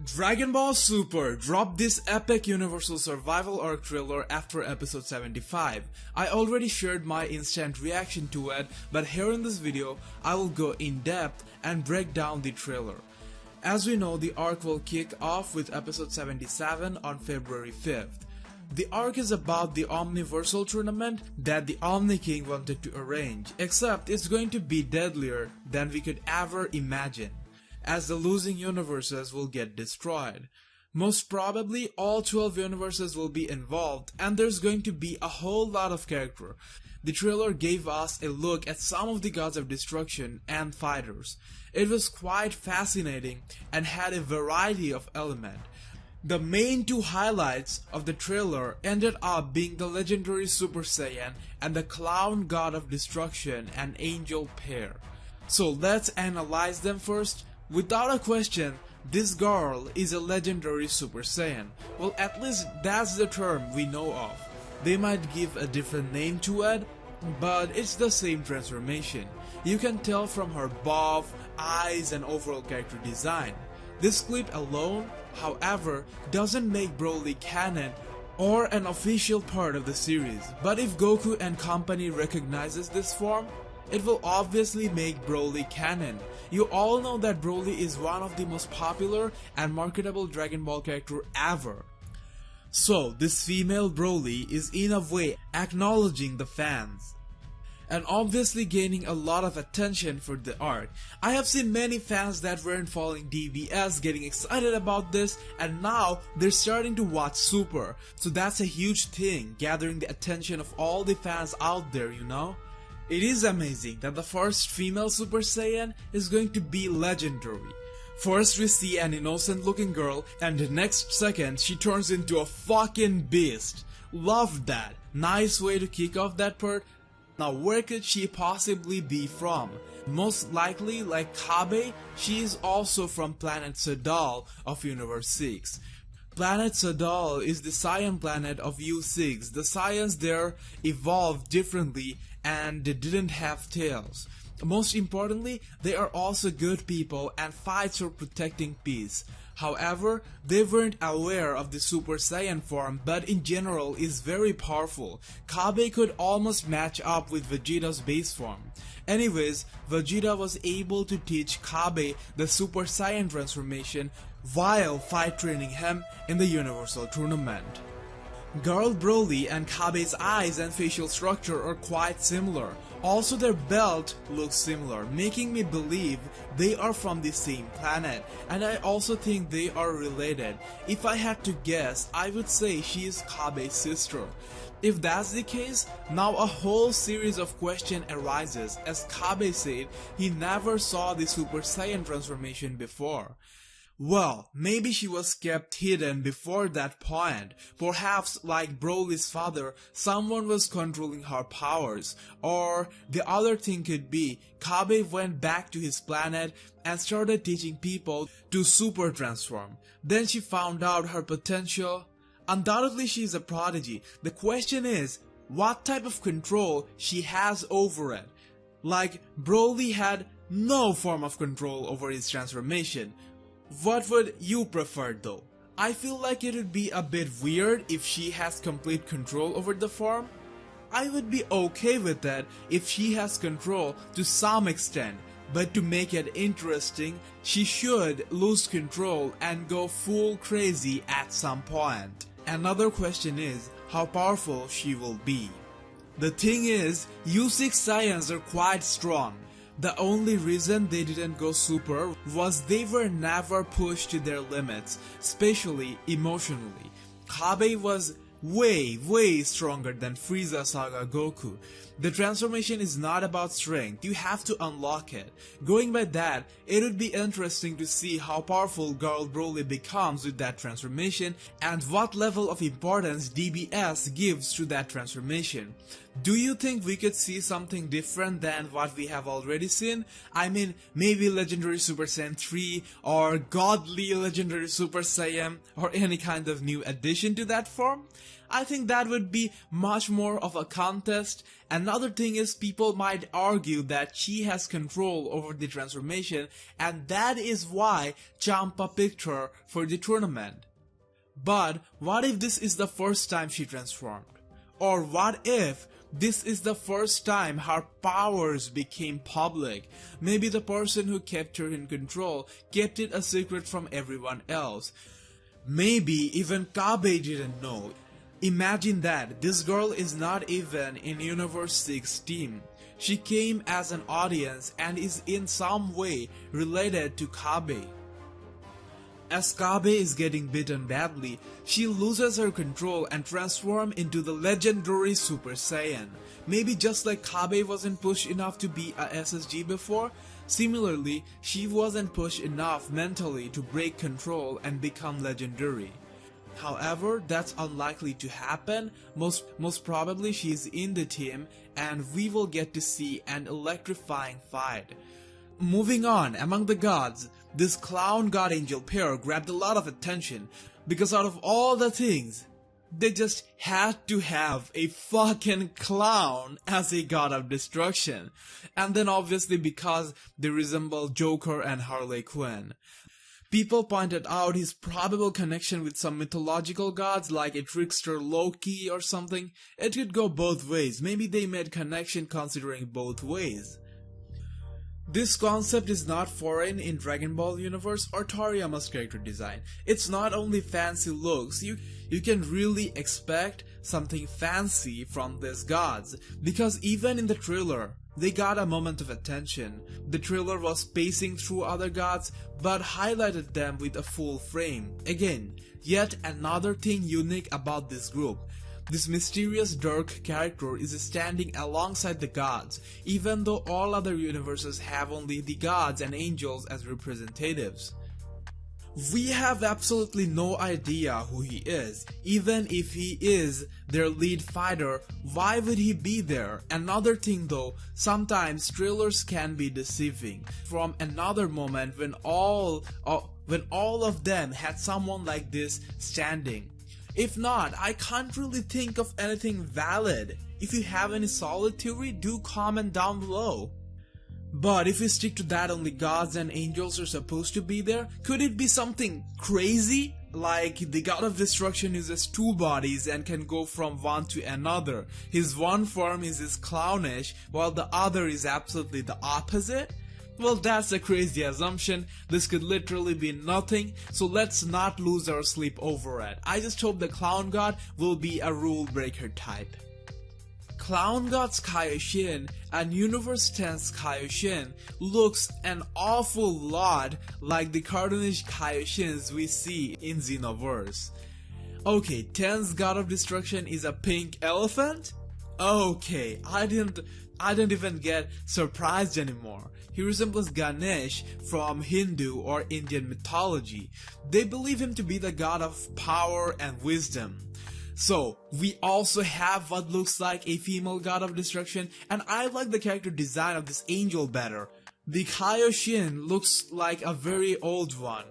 Dragon Ball Super dropped this epic universal survival arc trailer after episode 75. I already shared my instant reaction to it, but here in this video I will go in depth and break down the trailer. As we know, the arc will kick off with episode 77 on February 5th. The arc is about the Omniversal tournament that the Omni King wanted to arrange, except it's going to be deadlier than we could ever imagine, as the losing universes will get destroyed. Most probably all 12 universes will be involved, and there's going to be a whole lot of character. The trailer gave us a look at some of the gods of destruction and fighters. It was quite fascinating and had a variety of elements. The main two highlights of the trailer ended up being the legendary Super Saiyan and the clown god of destruction and angel pair. So let's analyze them first. Without a question, this girl is a legendary Super Saiyan. Well, at least that's the term we know of. They might give a different name to it, but it's the same transformation. You can tell from her buff, eyes and overall character design. This clip alone, however, doesn't make Broly canon or an official part of the series, but if Goku and company recognizes this form, it will obviously make Broly canon. You all know that Broly is one of the most popular and marketable Dragon Ball character ever. So this female Broly is in a way acknowledging the fans, and obviously gaining a lot of attention for the arc. I have seen many fans that weren't following DBS getting excited about this, and now they're starting to watch Super. So that's a huge thing, gathering the attention of all the fans out there, you know. It is amazing that the first female Super Saiyan is going to be legendary. First we see an innocent looking girl, and the next second she turns into a fucking beast. Love that. Nice way to kick off that part. Now where could she possibly be from? Most likely, like Kabe, she is also from planet Sadal of Universe 6. Planet Sadal is the Saiyan planet of U6. The Saiyans there evolved differently and they didn't have tails. Most importantly, they are also good people and fight for protecting peace. However, they weren't aware of the Super Saiyan form, but in general is very powerful. Kabe could almost match up with Vegeta's base form. Anyways, Vegeta was able to teach Kabe the Super Saiyan transformation while fight training him in the Universal Tournament. Girl Broly and Kabe's eyes and facial structure are quite similar. Also their belt looks similar, making me believe they are from the same planet, and I also think they are related. If I had to guess, I would say she is Kabe's sister. If that's the case, now a whole series of questions arises, as Kabe said he never saw the Super Saiyan transformation before. Well, maybe she was kept hidden before that point. Perhaps, like Broly's father, someone was controlling her powers. Or the other thing could be, Kabe went back to his planet and started teaching people to super transform. Then she found out her potential. Undoubtedly she is a prodigy. The question is, what type of control she has over it? Like, Broly had no form of control over his transformation. What would you prefer though? I feel like it would be a bit weird if she has complete control over the form. I would be okay with that if she has control to some extent, but to make it interesting, she should lose control and go full crazy at some point. Another question is how powerful she will be. The thing is, U6 Saiyans are quite strong. The only reason they didn't go super was they were never pushed to their limits, especially emotionally. Kabe was way stronger than Frieza Saga Goku. The transformation is not about strength, you have to unlock it. Going by that, it would be interesting to see how powerful Girl Broly becomes with that transformation and what level of importance DBS gives to that transformation. Do you think we could see something different than what we have already seen? I mean, maybe Legendary Super Saiyan 3 or Godly Legendary Super Saiyan or any kind of new addition to that form? I think that would be much more of a contest. Another thing is people might argue that she has control over the transformation and that is why Champa picked her for the tournament. But what if this is the first time she transformed? Or what if this is the first time her powers became public? Maybe the person who kept her in control kept it a secret from everyone else. Maybe even Kabe didn't know. Imagine that, this girl is not even in Universe 6 team. She came as an audience and is in some way related to Kabe. As Kabe is getting beaten badly, she loses her control and transforms into the legendary Super Saiyan. Maybe just like Kabe wasn't pushed enough to be a SSG before, similarly, she wasn't pushed enough mentally to break control and become legendary. However, that's unlikely to happen. Most probably she is in the team and we will get to see an electrifying fight. Moving on, among the gods, this clown god angel pair grabbed a lot of attention because out of all the things, they just had to have a fucking clown as a god of destruction. And then obviously because they resemble Joker and Harley Quinn. People pointed out his probable connection with some mythological gods like a trickster Loki or something. It could go both ways. Maybe they made connection considering both ways. This concept is not foreign in Dragon Ball universe or Toriyama's character design. It's not only fancy looks, you can really expect something fancy from these gods, because even in the trailer, they got a moment of attention. The trailer was pacing through other gods, but highlighted them with a full frame. Again, yet another thing unique about this group. This mysterious dark character is standing alongside the gods, even though all other universes have only the gods and angels as representatives. We have absolutely no idea who he is. Even if he is their lead fighter, why would he be there? Another thing though, sometimes trailers can be deceiving. From another moment when all of them had someone like this standing. If not, I can't really think of anything valid. If you have any solid theory, do comment down below. But if we stick to that only gods and angels are supposed to be there, could it be something crazy? Like the god of destruction uses two bodies and can go from one to another. His one form is clownish while the other is absolutely the opposite? Well, that's a crazy assumption. This could literally be nothing, so let's not lose our sleep over it. I just hope the clown god will be a rule breaker type. Clown God's Kaioshin and Universe 10's Kaioshin looks an awful lot like the cartoonish Kaioshins we see in Xenoverse. Okay, 10's God of Destruction is a pink elephant? Okay, I didn't even get surprised anymore. He resembles Ganesh from Hindu or Indian mythology. They believe him to be the god of power and wisdom. So, we also have what looks like a female god of destruction, and I like the character design of this angel better. The Kaioshin looks like a very old one.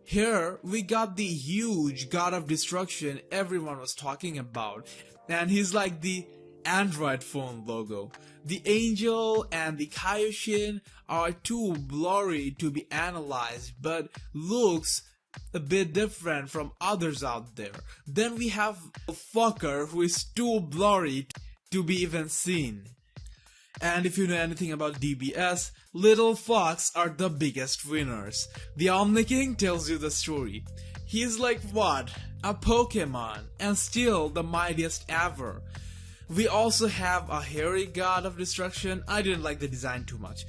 Here, we got the huge god of destruction everyone was talking about, and he's like the Android phone logo. The angel and the Kaioshin are too blurry to be analyzed, but looks a bit different from others out there. Then we have a fucker who is too blurry to be even seen. And if you know anything about DBS, little fucks are the biggest winners. The Omni King tells you the story. He's like what? A Pokemon, and still the mightiest ever. We also have a hairy god of destruction. I didn't like the design too much.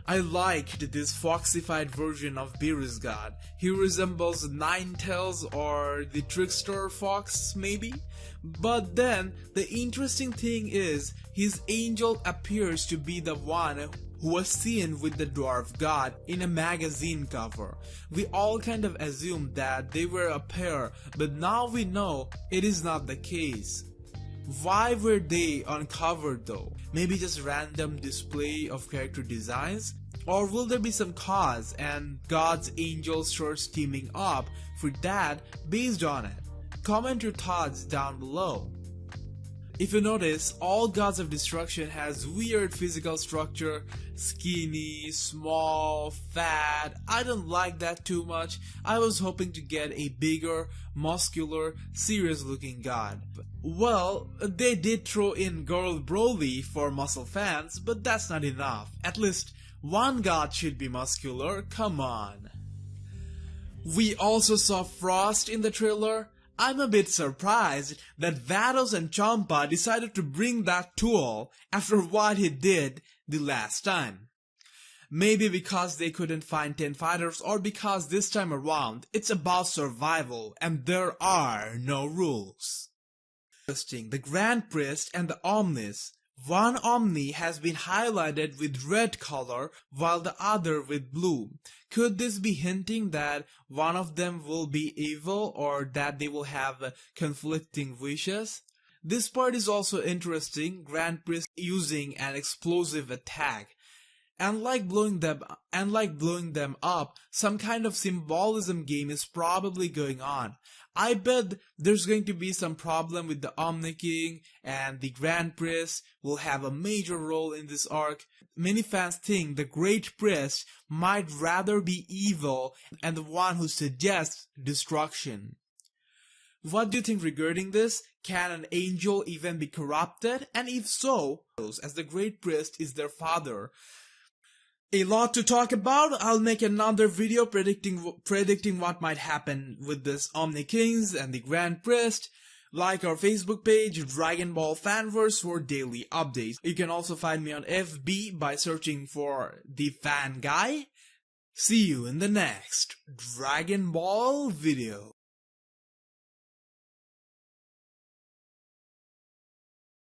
I liked this foxified version of Beerus god. He resembles Ninetales or the Trickster Fox maybe? But then, the interesting thing is, his angel appears to be the one who was seen with the dwarf god in a magazine cover. We all kind of assumed that they were a pair, but now we know it is not the case. Why were they uncovered though? Maybe just random display of character designs? Or will there be some cause and God's angels start teaming up for that based on it? Comment your thoughts down below. If you notice, all gods of destruction has weird physical structure, skinny, small, fat. I don't like that too much. I was hoping to get a bigger, muscular, serious looking god. Well, they did throw in Girl Broly for muscle fans, but that's not enough. At least one god should be muscular, come on. We also saw Frost in the trailer. I'm a bit surprised that Vados and Champa decided to bring that tool after what he did the last time. Maybe because they couldn't find 10 fighters, or because this time around it's about survival and there are no rules. Interesting, the Grand Priest and the Omnis. One Omni has been highlighted with red color while the other with blue. Could this be hinting that one of them will be evil or that they will have conflicting wishes? This part is also interesting, Grand Priest using an explosive attack. And like blowing them up, some kind of symbolism game is probably going on. I bet there's going to be some problem with the Omni King, and the Grand Priest will have a major role in this arc. Many fans think the Great Priest might rather be evil and the one who suggests destruction. What do you think regarding this? Can an angel even be corrupted? And if so, as the Great Priest is their father? A lot to talk about. I'll make another video predicting what might happen with this Omni Kings and the Grand Priest. Like our Facebook page, Dragon Ball Fanverse, for daily updates. You can also find me on FB by searching for The Fan Guy. See you in the next Dragon Ball video.